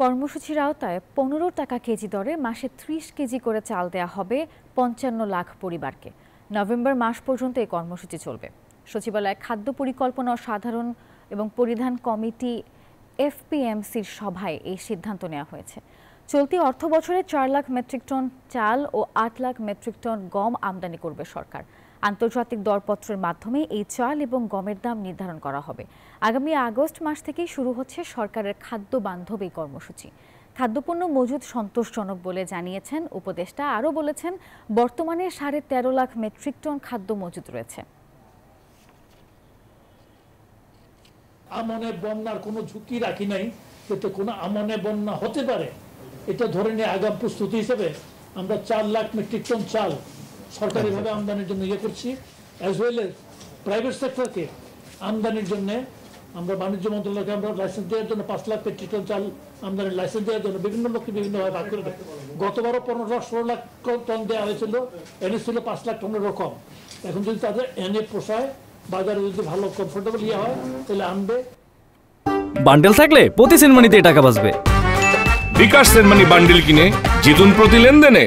কর্মসূচির আওতায় ১৫ টাকা কেজি দরে মাসে ৩০ কেজি করে চাল দেয়া হবে ৫৫ লাখ পরিবারকে। নভেম্বর মাস পর্যন্ত এই কর্মসূচি চলবে। সচিবালয় খাদ্য পরিকল্পনা ও সাধারণ এবং পরিধান কমিটি এফপিএমসির সভায় এই সিদ্ধান্ত নেওয়া হয়েছে। চলতি অর্থ বছরে ৪ লাখ মেট্রিক টন চাল ও ৮ লাখ মেট্রিক টন গম আমদানি করবে সরকার। আন্তর্জাতিক দরপত্রের মাধ্যমে এই চাল এবং গমের দাম নির্ধারণ করা হবে। আগামী আগস্ট মাস থেকেই শুরু হচ্ছে সরকারের খাদ্য বান্ধব এই কর্মসূচি। খাদ্যপণ্য মজুদ সন্তোষজনক বলে জানিয়েছেন উপদেষ্টা। আরও বলেছেন, বর্তমানে ১৩.৫ লাখ মেট্রিক টন খাদ্য মজুদ রয়েছে। আমনে বন্যার কোনো ঝুঁকি রাখি নাই, যাতে কোনো আমনে বন্যা হতে পারে এটা ধরে নিয়ে আগাম প্রস্তুতি হিসেবে আমরা ৪ লাখ মেট্রিক টন চাল সরকারিভাবে আমদানির জন্য করছি। অ্যাজ ওয়েল এজ প্রাইভেট সেক্টরকে আমদানির জন্য আমরা বাণিজ্য মন্ত্রণালয়কে আমরা লাইসেন্স দেওয়ার জন্য ৫ লাখ মেট্রিক টন চাল আমদানির লাইসেন্স দেওয়ার জন্য বিভিন্ন লোককে বিভিন্নভাবে ভাগ করে দেয়। গতবারও ১৫-১৬ লাখ টন দেওয়া হয়েছিল, এনে ছিল ৫ লাখ টনের রকম। এখন যদি তাদের এনে পোষায়, বাজারে যদি ভালো কমফোর্টেবল হয়, তাহলে আনবে। বান্ডেল থাকলে প্রতি সেনমানিতে টাকা বাঁচবে। বিকাশ সেনমানি বান্ডেল কিনে জিতুন প্রতি লেনদেনে।